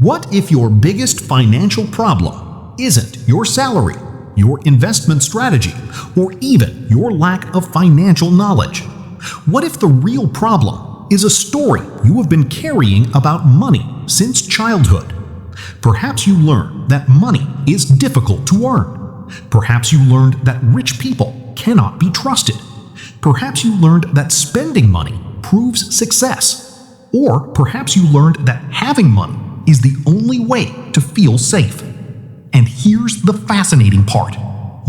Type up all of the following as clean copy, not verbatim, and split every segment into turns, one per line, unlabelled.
What if your biggest financial problem isn't your salary, your investment strategy, or even your lack of financial knowledge? What if the real problem is a story you have been carrying about money since childhood? Perhaps you learned that money is difficult to earn. Perhaps you learned that rich people cannot be trusted. Perhaps you learned that spending money proves success. Or perhaps you learned that having money is the only way to feel safe. And here's the fascinating part.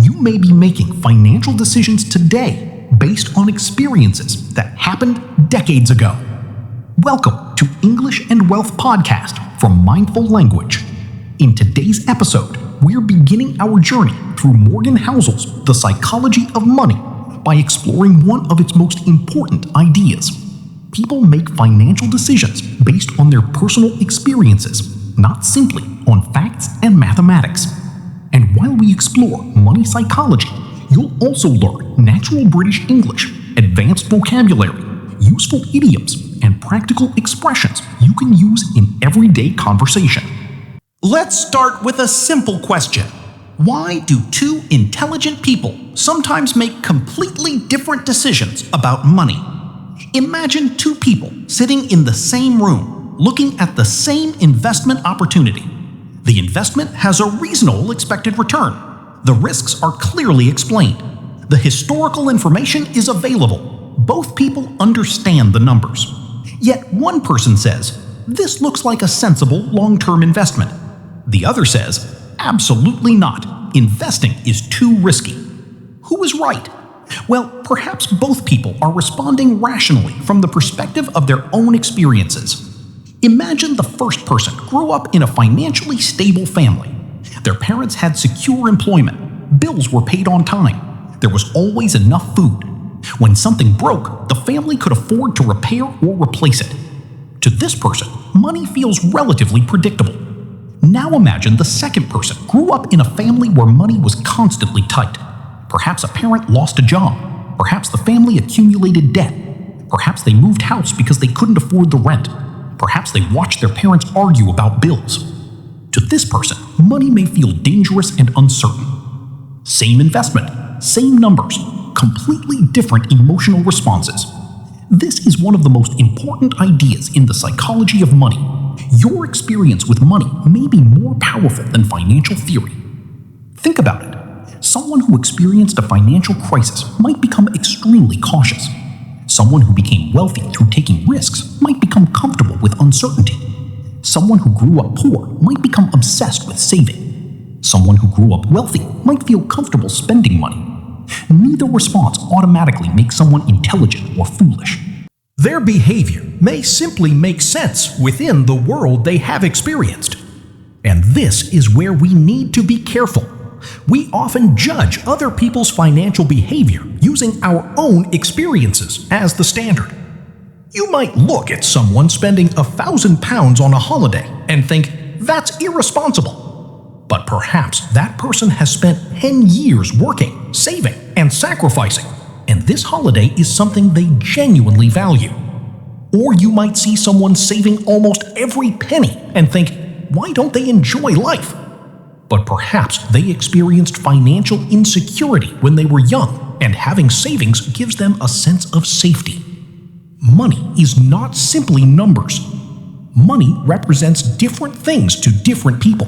You may be making financial decisions today based on experiences that happened decades ago. Welcome to English and Wealth Podcast from Mindful Language. In today's episode, we're beginning our journey through Morgan Housel's The Psychology of Money by exploring one of its most important ideas. People make financial decisions based on their personal experiences, not simply on facts and mathematics. And while we explore money psychology, you'll also learn natural British English, advanced vocabulary, useful idioms, and practical expressions you can use in everyday conversation. Let's start with a simple question. Why do two intelligent people sometimes make completely different decisions about money? Imagine two people sitting in the same room, looking at the same investment opportunity. The investment has a reasonable expected return. The risks are clearly explained. The historical information is available. Both people understand the numbers. Yet one person says, "This looks like a sensible long-term investment." The other says, "Absolutely not. Investing is too risky." Who is right? Well, perhaps both people are responding rationally from the perspective of their own experiences. Imagine the first person grew up in a financially stable family. Their parents had secure employment. Bills were paid on time. There was always enough food. When something broke, the family could afford to repair or replace it. To this person, money feels relatively predictable. Now imagine the second person grew up in a family where money was constantly tight. Perhaps a parent lost a job. Perhaps the family accumulated debt. Perhaps they moved house because they couldn't afford the rent. Perhaps they watched their parents argue about bills. To this person, money may feel dangerous and uncertain. Same investment, same numbers, completely different emotional responses. This is one of the most important ideas in the psychology of money. Your experience with money may be more powerful than financial theory. Think about it. Someone who experienced a financial crisis might become extremely cautious. Someone who became wealthy through taking risks might become comfortable with uncertainty. Someone who grew up poor might become obsessed with saving. Someone who grew up wealthy might feel comfortable spending money. Neither response automatically makes someone intelligent or foolish. Their behavior may simply make sense within the world they have experienced. And this is where we need to be careful. We often judge other people's financial behavior using our own experiences as the standard. You might look at someone spending £1,000 on a holiday and think, that's irresponsible. But perhaps that person has spent 10 years working, saving, and sacrificing, and this holiday is something they genuinely value. Or you might see someone saving almost every penny and think, why don't they enjoy life? But perhaps they experienced financial insecurity when they were young, and having savings gives them a sense of safety. Money is not simply numbers. Money represents different things to different people.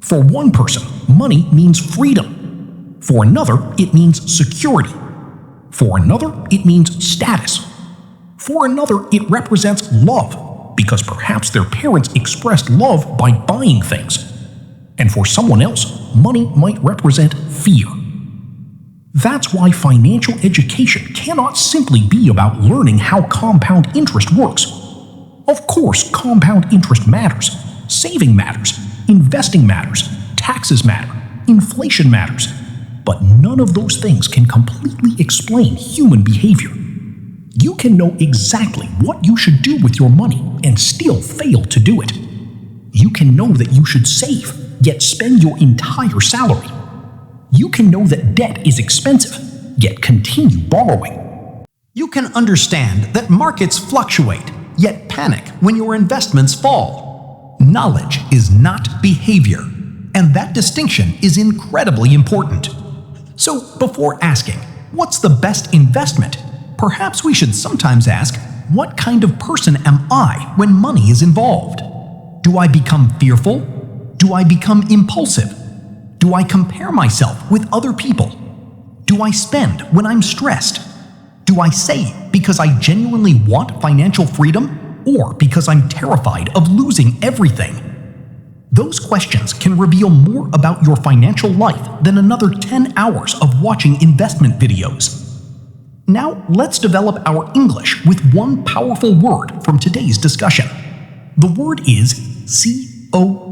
For one person, money means freedom. For another, it means security. For another, it means status. For another, it represents love, because perhaps their parents expressed love by buying things. And for someone else, money might represent fear. That's why financial education cannot simply be about learning how compound interest works. Of course, compound interest matters. Saving matters. Investing matters. Taxes matter. Inflation matters. But none of those things can completely explain human behavior. You can know exactly what you should do with your money and still fail to do it. You can know that you should save, yet spend your entire salary. You can know that debt is expensive, yet continue borrowing. You can understand that markets fluctuate, yet panic when your investments fall.
Knowledge is not behavior, and that distinction is incredibly important. So, before asking, what's the best investment? Perhaps we should sometimes ask, what kind of person am I when money is involved? Do I become fearful? Do I become impulsive? Do I compare myself with other people? Do I spend when I'm stressed? Do I save because I genuinely want financial freedom or because I'm terrified of losing everything? Those questions can reveal more about your financial life than another 10 hours of watching investment videos. Now, let's develop our English with one powerful word from today's discussion. The word is cognizant.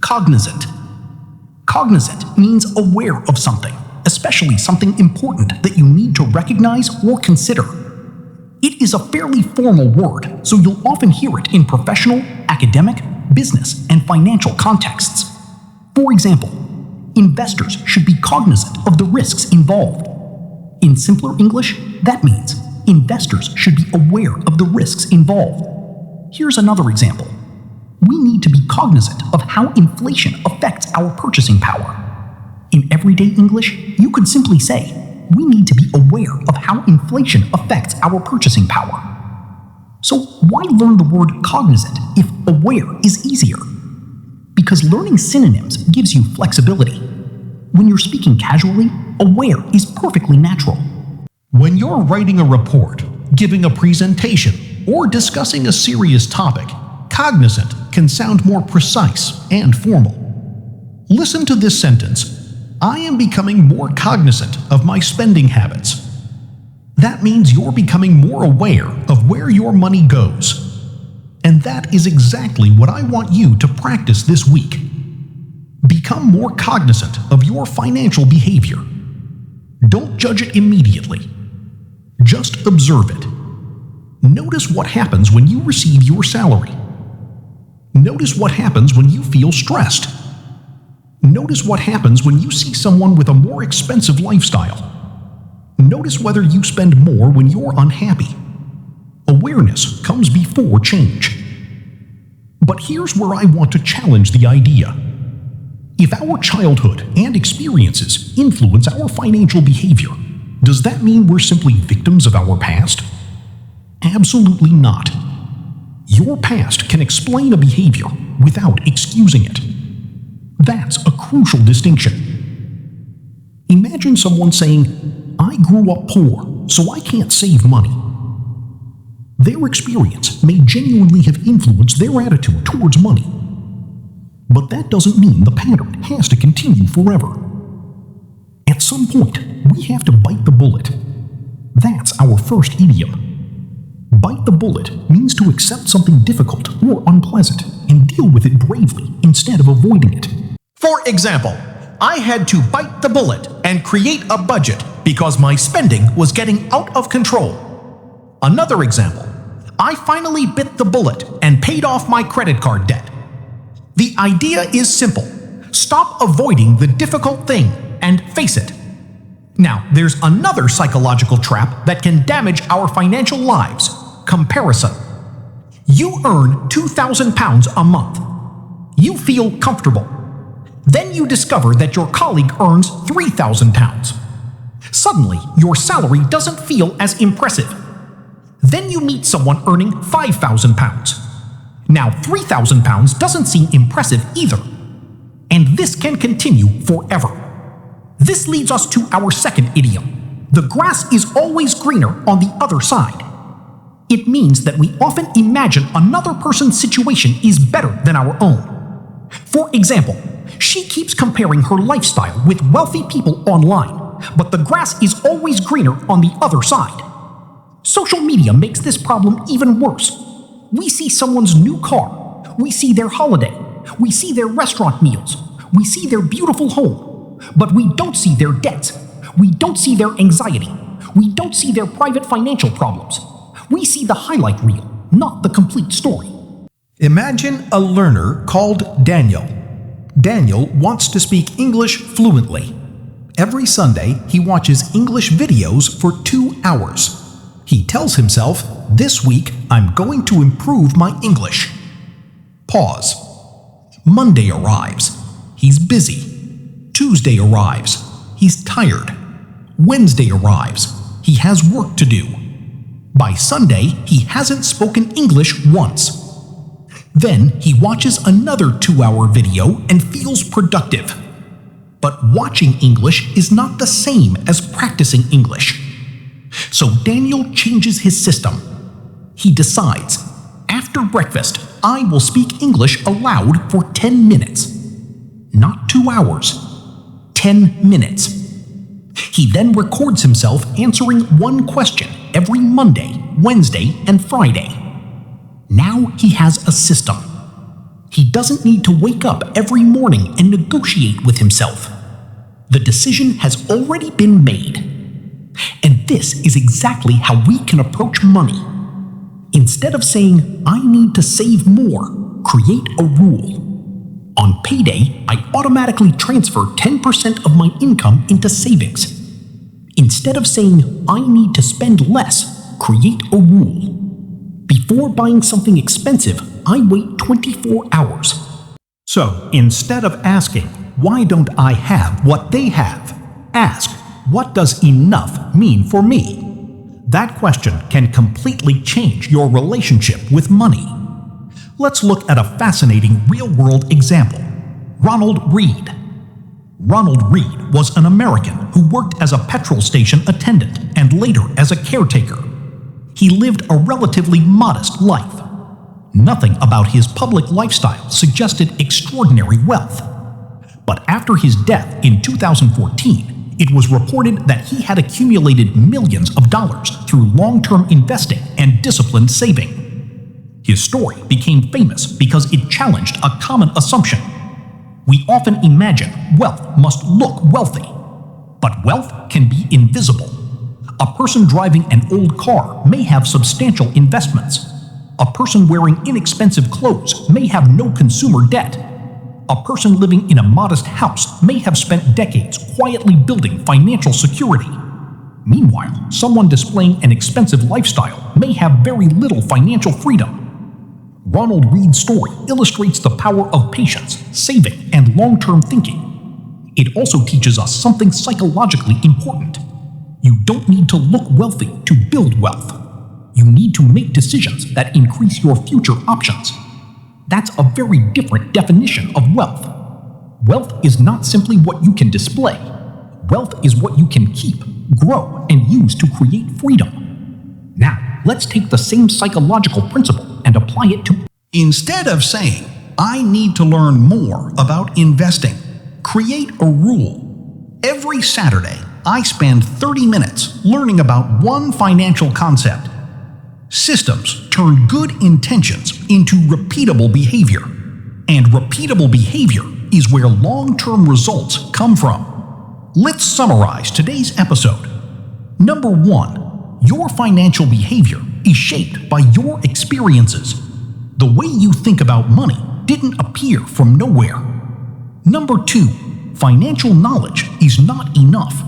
Cognizant. Cognizant means aware of something, especially something important that you need to recognize or consider. It is a fairly formal word, so you'll often hear it in professional, academic, business, and financial contexts. For example, investors should be cognizant of the risks involved. In simpler English, that means investors should be aware of the risks involved. Here's another example. We need to be cognizant of how inflation affects our purchasing power. In everyday English, you could simply say, we need to be aware of how inflation affects our purchasing power. So why learn the word cognizant if aware is easier? Because learning synonyms gives you flexibility. When you're speaking casually, aware is perfectly natural.
When you're writing a report, giving a presentation, or discussing a serious topic, cognizant can sound more precise and formal. Listen to this sentence. I am becoming more cognizant of my spending habits. That means you're becoming more aware of where your money goes. And that is exactly what I want you to practice this week. Become more cognizant of your financial behavior. Don't judge it immediately. Just observe it. Notice what happens when you receive your salary. Notice what happens when you feel stressed. Notice what happens when you see someone with a more expensive lifestyle. Notice whether you spend more when you're unhappy. Awareness comes before change. But here's where I want to challenge the idea. If our childhood and experiences influence our financial behavior, does that mean we're simply victims of our past? Absolutely not. Your past can explain a behavior without excusing it. That's a crucial distinction. Imagine someone saying, I grew up poor, so I can't save money. Their experience may genuinely have influenced their attitude towards money. But that doesn't mean the pattern has to continue forever. At some point, we have to bite the bullet. That's our first idiom. Bite the bullet means to accept something difficult or unpleasant and deal with it bravely instead of avoiding it.
For example, I had to bite the bullet and create a budget because my spending was getting out of control. Another example, I finally bit the bullet and paid off my credit card debt. The idea is simple. Stop avoiding the difficult thing and face it. Now, there's another psychological trap that can damage our financial lives: comparison. You earn £2,000 a month. You feel comfortable. Then you discover that your colleague earns £3,000. Suddenly, your salary doesn't feel as impressive. Then you meet someone earning £5,000. Now £3,000 doesn't seem impressive either. And this can continue forever. This leads us to our second idiom. The grass is always greener on the other side. It means that we often imagine another person's situation is better than our own. For example, she keeps comparing her lifestyle with wealthy people online, but the grass is always greener on the other side. Social media makes this problem even worse. We see someone's new car, we see their holiday, we see their restaurant meals, we see their beautiful home, but we don't see their debts, we don't see their anxiety, we don't see their private financial problems. We see the highlight reel, not the complete story. Imagine a learner called Daniel. Daniel wants to speak English fluently. Every Sunday, he watches English videos for 2 hours.
He tells himself, "This week I'm going to improve my English." Pause. Monday arrives. He's busy. Tuesday arrives. He's tired. Wednesday arrives. He has work to do. By Sunday, he hasn't spoken English once. Then he watches another 2-hour video and feels productive. But watching English is not the same as practicing English. So Daniel changes his system. He decides, after breakfast, I will speak English aloud for 10 minutes. Not 2 hours. 10 minutes. He then records himself answering one question every Monday, Wednesday, and Friday. Now he has a system. He doesn't need to wake up every morning and negotiate with himself. The decision has already been made. And this is exactly how we can approach money. Instead of saying, I need to save more, create a rule. On payday, I automatically transfer 10% of my income into savings. Instead of saying, I need to spend less, create a rule. Before buying something expensive, I wait 24 hours. So, instead of asking, why don't I have what they have? Ask, what does enough mean for me? That question can completely change your relationship with money. Let's look at a fascinating real-world example. Ronald Reed. Ronald Reed was an American who worked as a petrol station attendant and later as a caretaker. He lived a relatively modest life. Nothing about his public lifestyle suggested extraordinary wealth. But after his death in 2014, it was reported that he had accumulated millions of dollars through long-term investing and disciplined saving. His story became famous because it challenged a common assumption. We often imagine wealth must look wealthy, but wealth can be invisible. A person driving an old car may have substantial investments. A person wearing inexpensive clothes may have no consumer debt. A person living in a modest house may have spent decades quietly building financial security. Meanwhile, someone displaying an expensive lifestyle may have very little financial freedom. Ronald Reed's story illustrates the power of patience, saving, and long-term thinking. It also teaches us something psychologically important. You don't need to look wealthy to build wealth. You need to make decisions that increase your future options. That's a very different definition of wealth. Wealth is not simply what you can display. Wealth is what you can keep, grow, and use to create freedom. Now, let's take the same psychological principle and apply it to...
Instead of saying, I need to learn more about investing, create a rule. Every Saturday, I spend 30 minutes learning about one financial concept. Systems turn good intentions into repeatable behavior. And repeatable behavior is where long-term results come from. Let's summarize today's episode. Number 1, your financial behavior is shaped by your experiences. The way you think about money didn't appear from nowhere. Number 2, financial knowledge is not enough.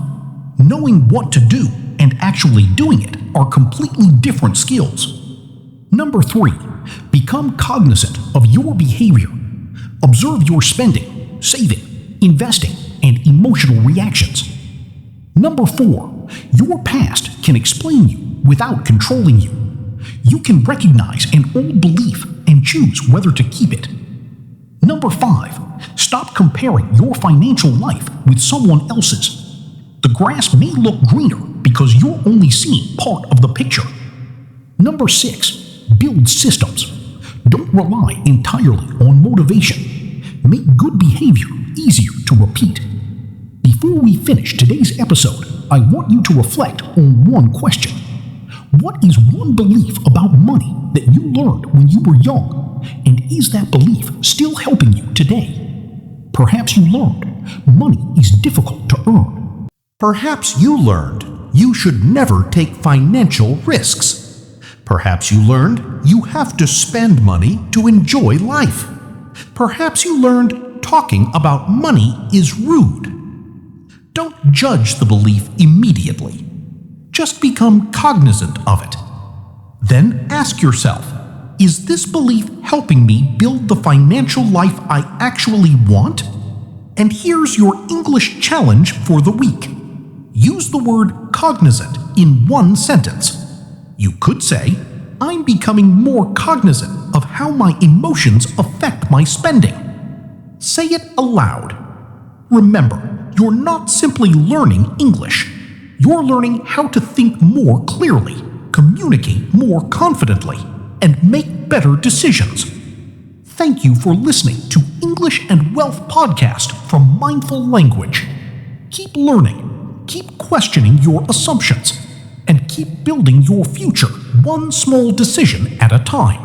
Knowing what to do and actually doing it are completely different skills. Number 3, become cognizant of your behavior. Observe your spending, saving, investing, and emotional reactions. Number 4, your past can explain you without controlling you. You can recognize an old belief and choose whether to keep it. Number 5, stop comparing your financial life with someone else's. The grass may look greener because you're only seeing part of the picture. Number 6, build systems. Don't rely entirely on motivation. Make good behavior easier to repeat. Before we finish today's episode, I want you to reflect on one question. What is one belief about money that you learned when you were young, and is that belief still helping you today? Perhaps you learned money is difficult to earn.
Perhaps you learned you should never take financial risks. Perhaps you learned you have to spend money to enjoy life. Perhaps you learned talking about money is rude. Don't judge the belief immediately.
Just become cognizant of it. Then ask yourself, is this belief helping me build the financial life I actually want? And here's your English challenge for the week. Use the word cognizant in one sentence. You could say, I'm becoming more cognizant of how my emotions affect my spending. Say it aloud. Remember, you're not simply learning English. You're learning how to think more clearly, communicate more confidently, and make better decisions. Thank you for listening to English and Wealth Podcast from Mindful Language. Keep learning, keep questioning your assumptions, and keep building your future one small decision at a time.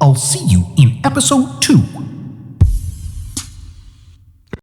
I'll see you in episode 2.